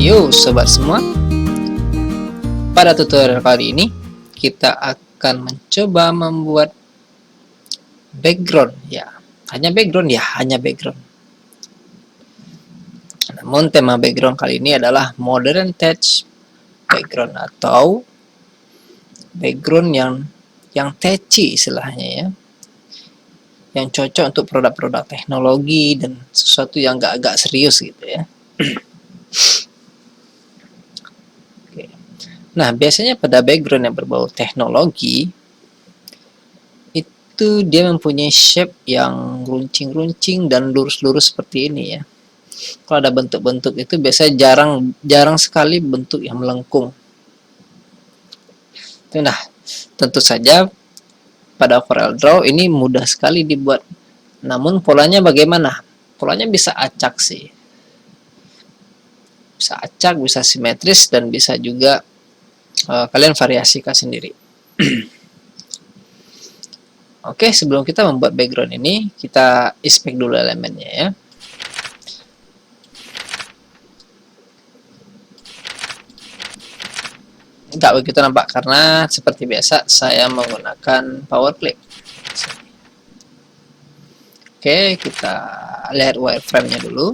Yo sobat semua, pada tutorial kali ini kita akan mencoba membuat background ya. Hanya background. Namun tema background kali ini adalah modern touch background atau background yang touchy istilahnya ya. Yang cocok untuk produk-produk teknologi dan sesuatu yang agak serius gitu ya. Nah, biasanya pada background yang berbau teknologi itu dia mempunyai shape yang runcing-runcing dan lurus-lurus seperti ini ya. Kalau ada bentuk-bentuk itu biasanya jarang sekali bentuk yang melengkung. Nah, tentu saja pada Corel Draw ini mudah sekali dibuat. Namun polanya bagaimana? Polanya bisa acak sih. Bisa acak, bisa simetris, dan bisa juga kalian variasikan sendiri. Oke, sebelum kita membuat background ini, kita inspect dulu elemennya ya. Enggak begitu nampak karena seperti biasa saya menggunakan power clip. Oke, kita lihat wireframe-nya dulu.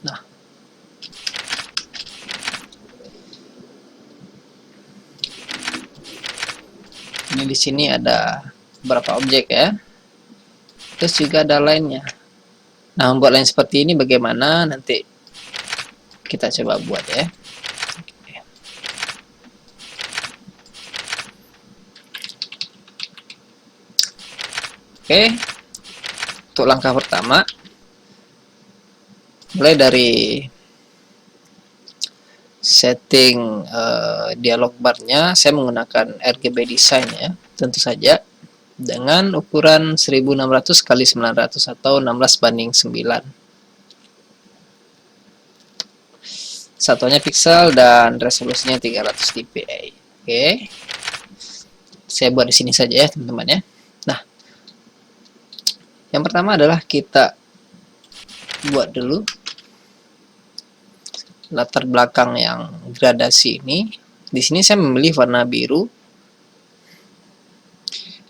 Nah, ini di sini ada beberapa objek ya. Terus juga ada line-nya. Nah, membuat line seperti ini bagaimana? Nanti kita coba buat ya. Oke, untuk langkah pertama, mulai dari setting dialog bar-nya, saya menggunakan RGB design ya, tentu saja dengan ukuran 1600 x 900 atau 16:9. Satuannya pixel dan resolusinya 300 dpi. Oke, saya buat di sini saja ya teman-teman ya. Nah, yang pertama adalah kita buat dulu latar belakang yang gradasi ini. Di sini saya memilih warna biru,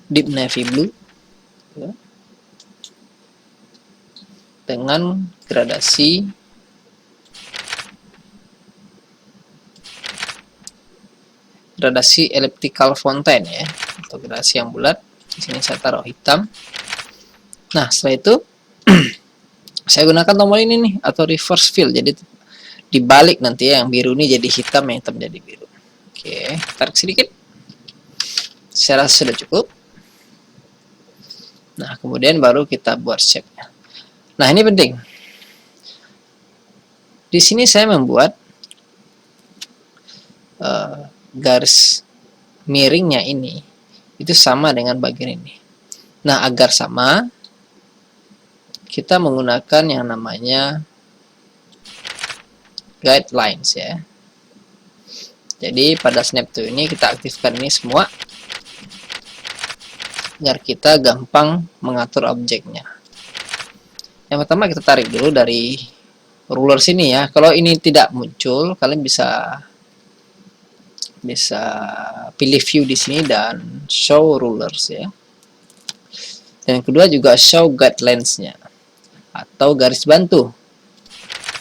deep navy blue, ya, dengan gradasi elliptical fontaine ya, atau gradasi yang bulat. Di sini saya taruh hitam. Nah, setelah itu saya gunakan tombol ini nih, atau reverse fill. Jadi dibalik nanti ya, yang biru ini jadi hitam, yang hitam jadi biru. Oke, tarik sedikit. Saya rasa sudah cukup. Nah, kemudian baru kita buat shape-nya. Nah, ini penting. Di sini saya membuat garis miringnya ini itu sama dengan bagian ini. Nah, agar sama, kita menggunakan yang namanya guidelines ya. Jadi pada snap to ini kita aktifkan ini semua agar kita gampang mengatur objeknya. Yang pertama kita tarik dulu dari ruler sini ya. Kalau ini tidak muncul, kalian bisa pilih view di sini dan show rulers ya. Dan yang kedua juga show guidelines-nya atau garis bantu.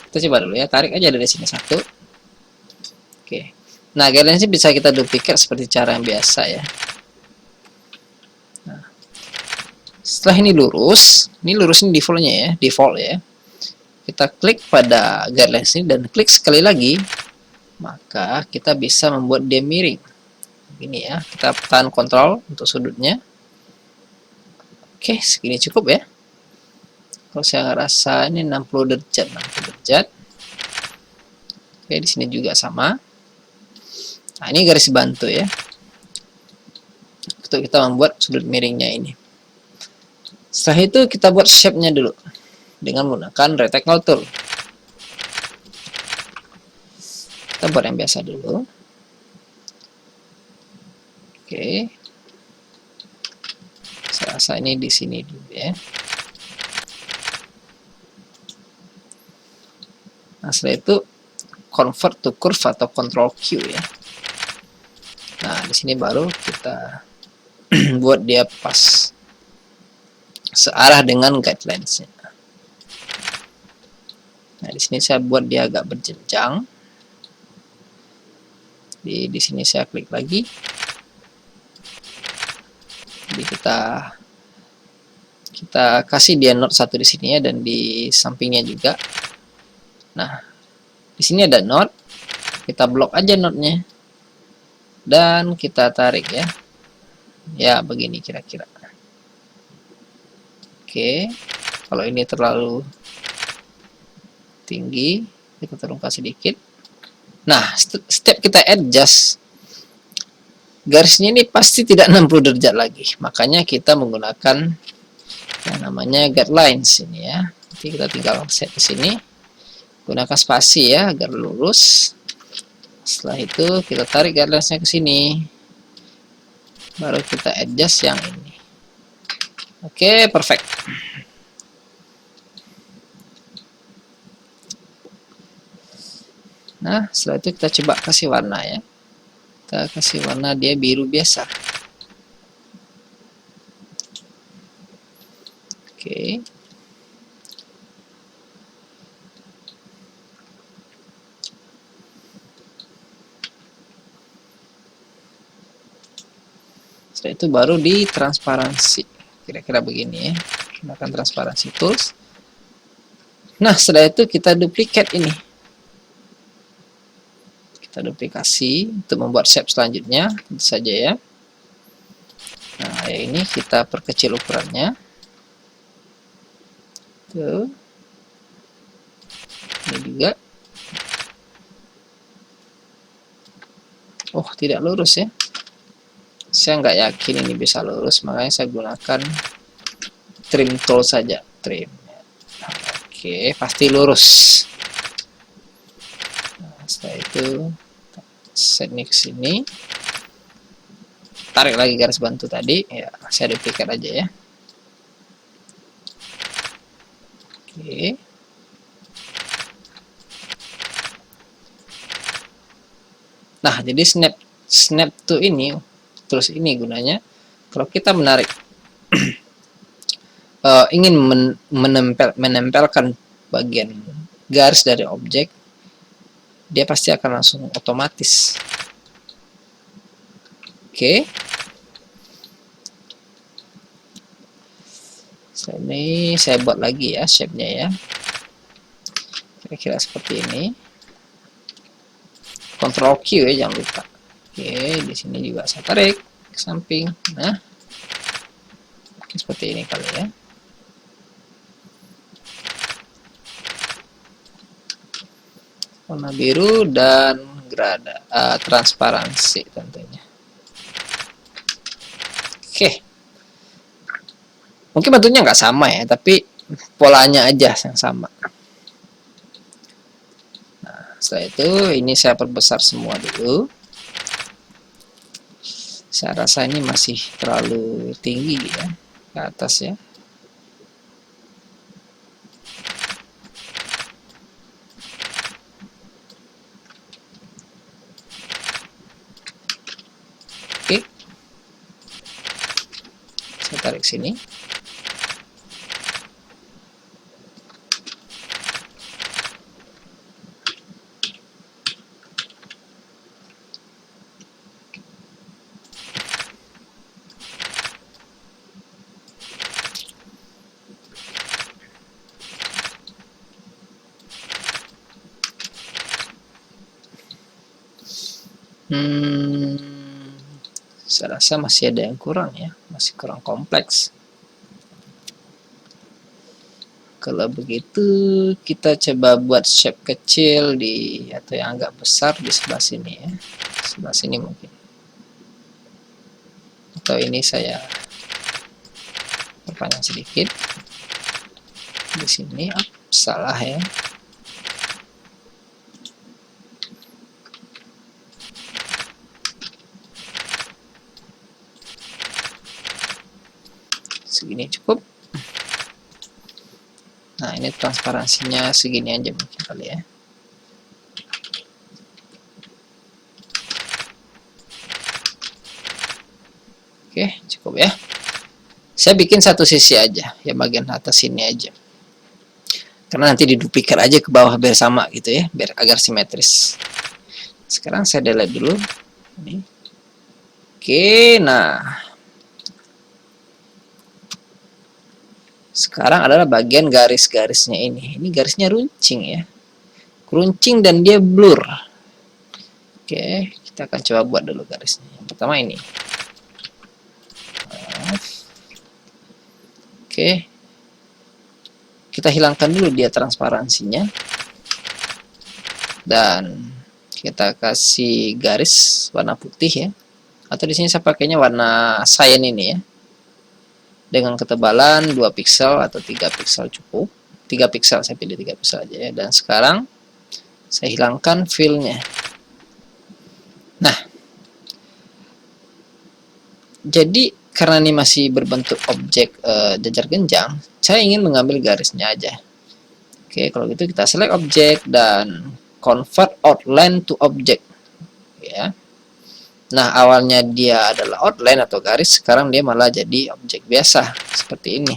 Kita coba dulu ya, tarik aja dari sini satu. Oke. Nah, guidelines bisa kita duplicate seperti cara yang biasa ya. Nah, setelah ini lurus ini default-nya ya, default ya. Kita klik pada guidelines ini dan klik sekali lagi, maka kita bisa membuat dia miring. Ini ya, kita tekan kontrol untuk sudutnya. Oke, segini cukup ya. Kalau saya rasa ini 60 derajat. Oke, di sini juga sama. Nah, ini garis bantu ya. Untuk kita membuat sudut miringnya ini. Setelah itu kita buat shape-nya dulu dengan menggunakan rectangle tool. Kita buat yang biasa dulu. Oke. Saya rasa ini di sini dulu ya. Nah, setelah itu convert to curve atau control Q ya. Nah, di sini baru kita buat dia pas searah dengan guidelines-nya. Nah, di sini saya buat dia agak berjenjang. Di sini saya klik lagi. Jadi kita kasih dia node satu di sini ya, dan di sampingnya juga. Nah, di sini ada node, kita blok aja node-nya dan kita tarik ya. Ya, begini kira-kira. Oke, kalau ini terlalu tinggi, kita turunkan sedikit. Nah, setiap kita adjust, garisnya ini pasti tidak 60 derajat lagi. Makanya kita menggunakan yang namanya guidelines ini ya. Nanti kita tinggal set di sini. Gunakan spasi ya agar lurus. Setelah itu kita tarik guidelines-nya ke sini. Baru kita adjust yang ini. Oke, perfect. Nah, setelah itu kita coba kasih warna ya. Kita kasih warna dia biru biasa. Oke. Setelah itu baru di transparansi. Kira-kira begini ya. Gunakan transparansi tools. Nah, setelah itu kita duplicate ini. Kita duplikasi untuk membuat shape selanjutnya, tentu saja ya. Nah, ini kita perkecil ukurannya. Tuh. Ini juga. Oh, tidak lurus ya. Saya nggak yakin ini bisa lurus, makanya saya gunakan trim tool saja. Trim. Oke, pasti lurus. Nah, setelah itu set ini ke sini. Tarik lagi garis bantu tadi. Ya, saya duplicate aja ya. Oke. Nah, jadi snap to ini, terus ini gunanya kalau kita menarik ingin menempelkan bagian garis dari objek, dia pasti akan langsung otomatis. Oke. Ini saya buat lagi ya shape-nya ya. Kira-kira seperti ini. Ctrl Q ya, jangan lupa. Oke, di sini juga saya tarik ke samping. Nah, oke, seperti ini kali ya. Warna biru dan transparansi tentunya. Oke. Mungkin bentuknya nggak sama ya, tapi polanya aja yang sama. Nah, setelah itu ini saya perbesar semua dulu. Saya rasa ini masih terlalu tinggi ya, ke atas ya. Oke. Saya tarik sini. Saya rasa masih ada yang kurang ya, masih kurang kompleks. Kalau begitu kita coba buat shape kecil atau yang agak besar di sebelah sini ya, sebelah sini mungkin. Atau ini saya perpanjang sedikit di sini. Salah ya. Segini cukup. Nah, ini transparansinya segini aja mungkin kali ya. Oke, cukup ya. Saya bikin satu sisi aja, ya bagian atas sini aja. Karena nanti diduplikat aja ke bawah biar sama gitu ya, biar agar simetris. Sekarang saya delete dulu. Ini. Oke, nah. Sekarang adalah bagian garis-garisnya ini. Ini garisnya runcing ya. Runcing dan dia blur. Oke, kita akan coba buat dulu garisnya. Yang pertama ini. Oke, kita hilangkan dulu dia transparansinya dan kita kasih garis warna putih ya, atau di sini saya pakainya warna cyan ini ya, dengan ketebalan 2 piksel atau 3 piksel cukup. 3 piksel, saya pilih 3 piksel aja ya. Dan sekarang saya hilangkan fill-nya. Nah, jadi karena ini masih berbentuk objek jajar genjang, saya ingin mengambil garisnya aja. Oke, kalau gitu kita select objek dan convert outline to object. Ya. Nah, awalnya dia adalah outline atau garis, sekarang dia malah jadi objek biasa seperti ini.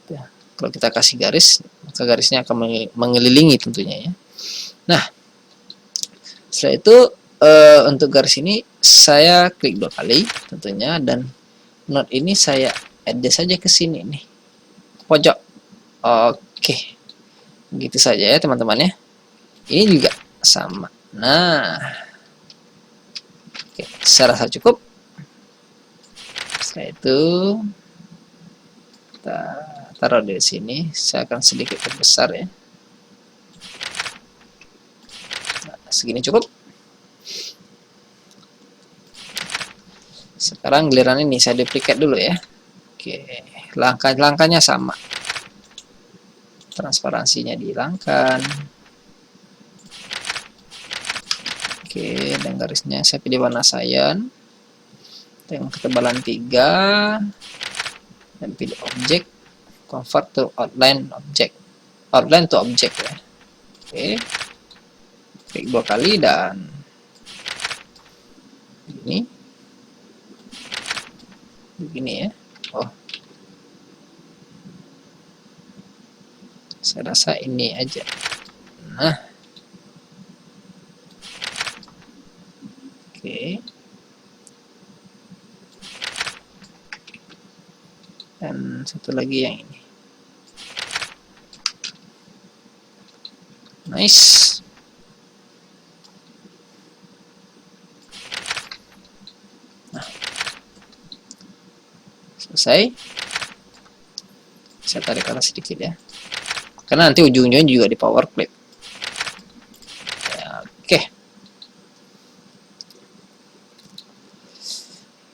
Ya. Kalau kita kasih garis, maka garisnya akan mengelilingi tentunya ya. Nah, setelah itu untuk garis ini saya klik 2 kali tentunya, dan node ini saya adjust saja ke sini nih, pojok. Oke, gitu saja ya teman-teman ya. Ini juga sama. Nah, oke, saya rasa cukup. Setelah itu kita taruh di sini. Saya akan sedikit perbesar ya. Nah, segini cukup. Sekarang giliran ini saya duplikat dulu ya. Oke, langkah-langkahnya sama. Transparansinya dihilangkan. Oke, dan garisnya saya pilih warna cyan dengan ketebalan 3 dan pilih objek, convert to outline object. Outline to object ya. Oke. Klik 2 kali dan ini begini ya. Oh, saya rasa ini aja. Nah, oke, dan satu lagi yang ini. Nice. Selesai. Saya tarik atas sedikit ya, karena nanti ujung-ujungnya juga di power clip ya. Oke,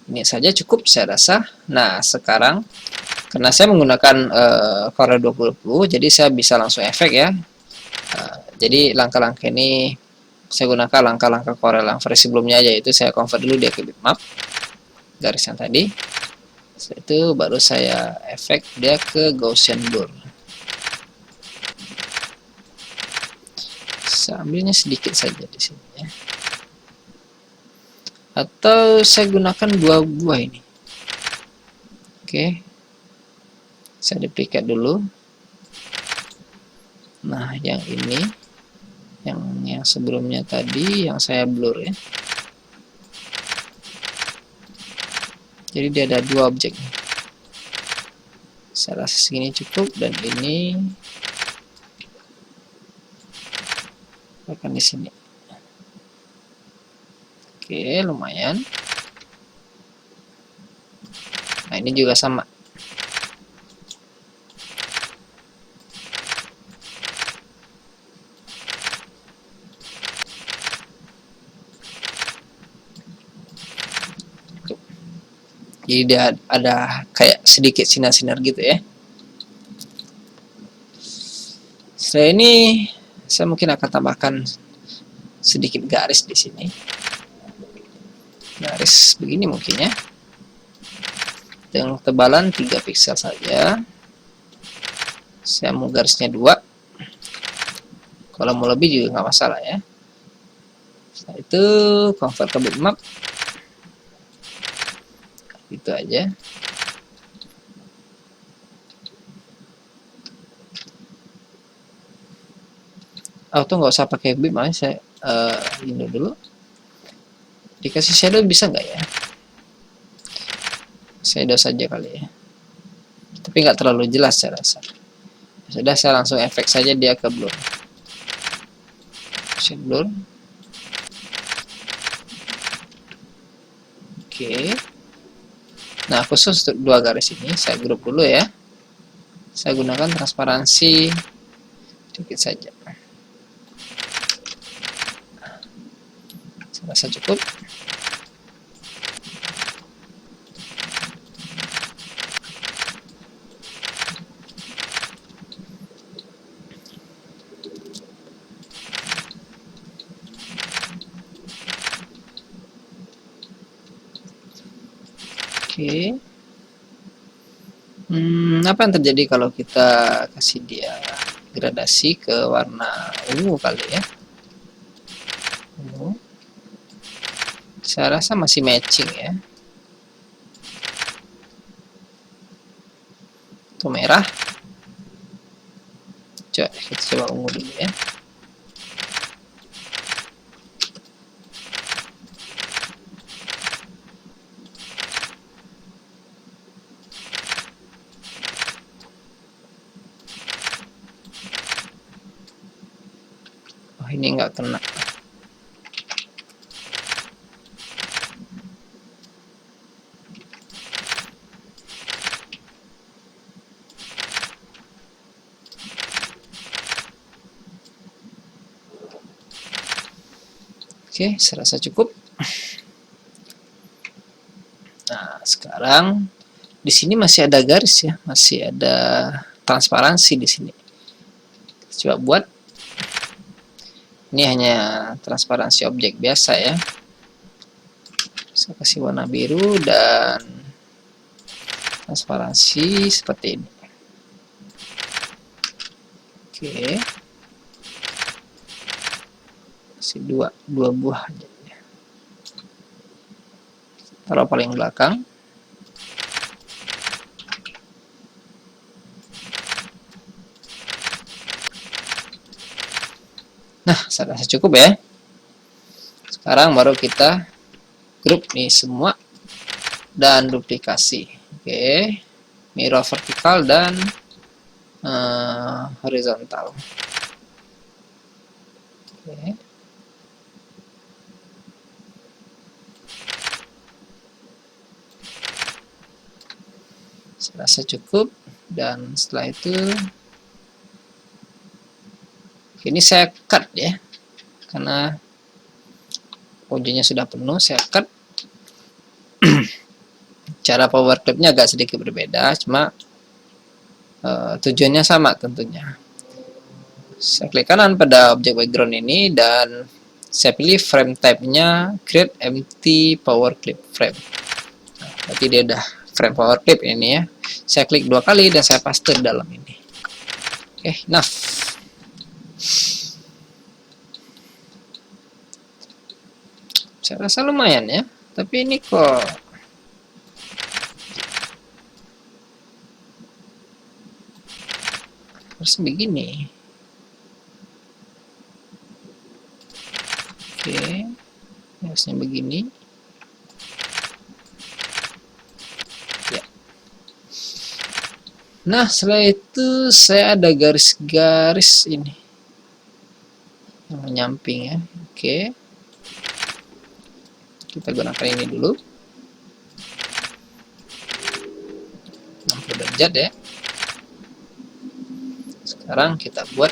ini saja cukup saya rasa. Nah, sekarang karena saya menggunakan Corel 2020, jadi saya bisa langsung efek ya. Jadi langkah-langkah ini saya gunakan langkah-langkah Corel yang versi sebelumnya aja, yaitu saya convert dulu dia ke bitmap garis yang tadi. Setelah itu baru saya efek dia ke Gaussian blur. Saya ambilnya sedikit saja di sini ya. Atau saya gunakan 2 buah ini. Oke. Saya duplikat dulu. Nah, yang ini, yang sebelumnya tadi yang saya blur ya. Jadi dia ada 2 objek. Saya rasa segini cukup, dan ini akan di sini. Oke, lumayan. Nah, ini juga sama. Jadi dia ada kayak sedikit sinar-sinar gitu ya. Setelah ini saya mungkin akan tambahkan sedikit garis di sini. Garis begini mungkin ya. Dengan ketebalan 3 piksel saja. Saya mau garisnya 2. Kalau mau lebih juga nggak masalah ya. Setelah itu convert ke bitmap. Itu aja. Auto nggak usah pakai beam, saya ini dulu. Dikasih shadow bisa nggak ya? Shadow saja kali ya. Tapi nggak terlalu jelas saya rasa. Sudah, saya langsung efek saja dia ke blur. Blur. Oke. Nah, khusus untuk dua garis ini saya grup dulu ya. Saya gunakan transparansi sedikit saja. Saya rasa cukup. Oke. Apa yang terjadi kalau kita kasih dia gradasi ke warna ungu kali ya? Ungu. Saya rasa masih matching ya. Itu merah. Coba kita coba ungu dulu ya. Oh, ini nggak kena. Oke, saya rasa cukup. Nah, sekarang di sini masih ada garis ya, masih ada transparansi di sini. Coba buat. Ini hanya transparansi objek biasa ya. Saya kasih warna biru dan transparansi seperti ini. Oke. Kasih dua buah aja. Taruh paling belakang. Nah, saya rasa cukup ya. Sekarang baru kita grup nih semua dan duplikasi. Oke, mirror vertikal dan horizontal. Oke. Saya rasa cukup, dan setelah itu ini saya cut ya, karena ujungnya sudah penuh. Saya cut. Cara power clipnya agak sedikit berbeda, cuma tujuannya sama tentunya. Saya klik kanan pada objek background ini dan saya pilih frame type-nya create empty power clip frame. Nah, berarti dia udah frame power clip ini ya. Saya klik 2 kali dan saya paste di dalam ini. Oke, enough. Saya rasa lumayan ya, tapi ini kok harus begini. Oke, harusnya begini ya. Nah, setelah itu saya ada garis-garis ini yang menyamping ya. Oke, kita gunakan ini dulu 60 derajat ya. Sekarang kita buat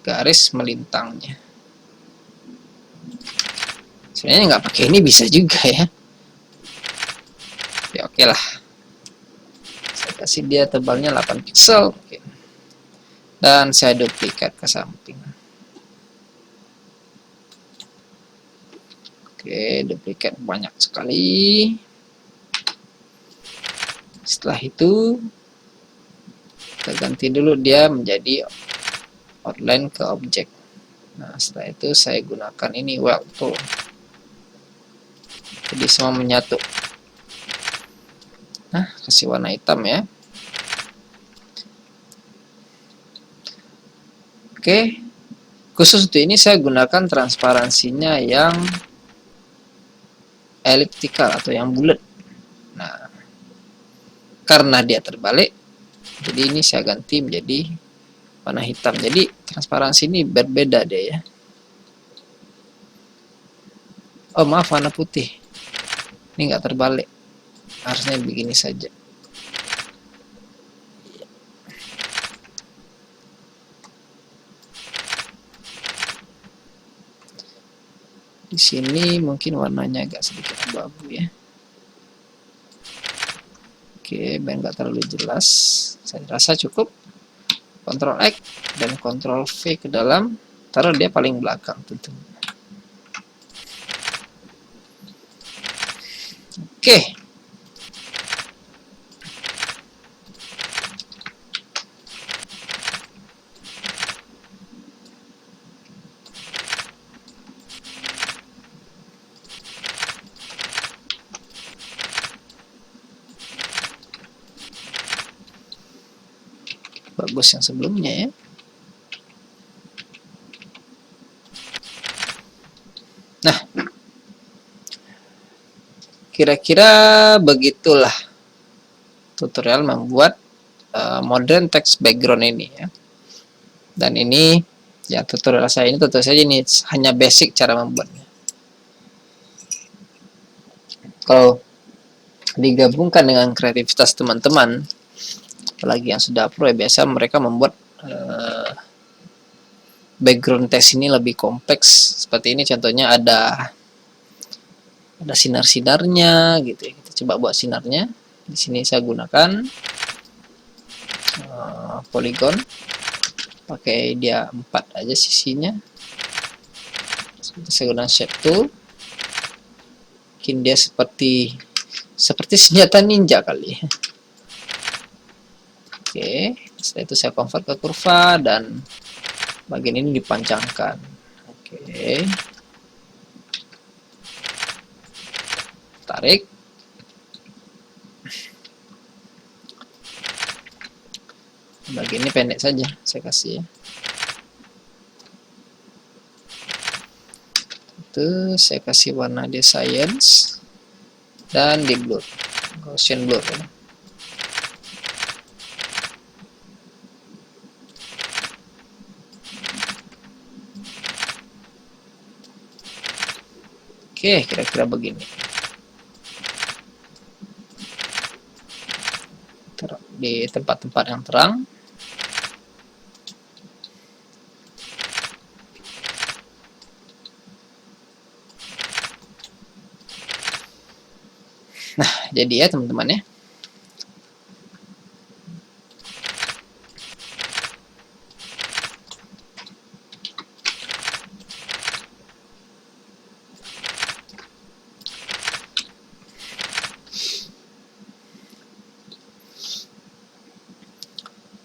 garis melintangnya. Sebenarnya nggak pakai ini bisa juga ya. Ya oke lah. Saya kasih dia tebalnya 8 pixel. Oke. Dan saya duplikat ke samping. Oke, duplikat banyak sekali. Setelah itu kita ganti dulu dia menjadi outline ke objek. Nah, setelah itu saya gunakan ini weld tool. jadi semua menyatu. Nah, kasih warna hitam ya. Oke, khusus untuk ini saya gunakan transparansinya yang elliptical atau yang bulat. Nah, karena dia terbalik, jadi ini saya ganti menjadi warna hitam. Jadi transparansi ini berbeda deh ya. Oh maaf, warna putih. Ini nggak terbalik. Harusnya begini saja. Di sini mungkin warnanya agak sedikit abu-abu ya. Oke, biar nggak terlalu jelas. Saya rasa cukup. Ctrl X dan Ctrl V ke dalam. Taruh dia paling belakang tentunya. Oke. Bagus yang sebelumnya ya. Nah, kira-kira begitulah tutorial membuat modern text background ini ya. Dan ini ya, tutorial saya ini tentu saja ini hanya basic cara membuatnya. Kalau digabungkan dengan kreativitas teman-teman, apalagi yang sudah pro ya, biasa mereka membuat background text ini lebih kompleks. Seperti ini contohnya ada sinar-sinarnya gitu ya. Kita coba buat sinarnya. Di sini saya gunakan polygon, pakai dia 4 aja sisinya. Saya gunakan shape tool. Mungkin dia seperti senjata ninja kali. Oke, setelah itu saya convert ke kurva dan bagian ini dipanjangkan. Oke, tarik. Bagian ini pendek saja saya kasih ya. Itu saya kasih warna dia science dan di blur, Gaussian blur ya. Oke, kira-kira begini. Di tempat-tempat yang terang. Nah, jadi ya teman-teman ya.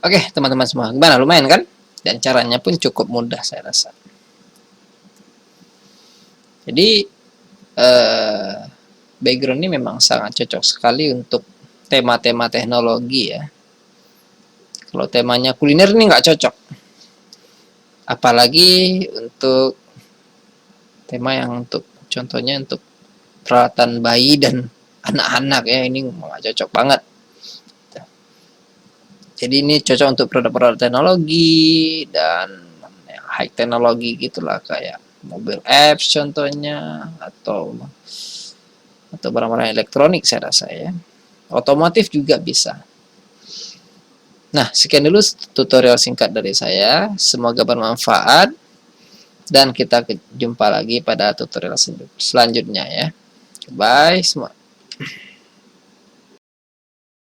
Oke, teman-teman semua, gimana? Lumayan kan? Dan caranya pun cukup mudah saya rasa. Jadi background ini memang sangat cocok sekali untuk tema-tema teknologi ya. Kalau temanya kuliner ini nggak cocok. Apalagi untuk tema yang untuk contohnya untuk perawatan bayi dan anak-anak ya, ini nggak cocok banget. Jadi ini cocok untuk produk-produk teknologi dan high teknologi gitulah, kayak mobil apps contohnya, atau barang-barang elektronik saya rasa ya. Otomotif juga bisa. Nah, sekian dulu tutorial singkat dari saya. Semoga bermanfaat dan kita jumpa lagi pada tutorial selanjutnya ya. Bye semua.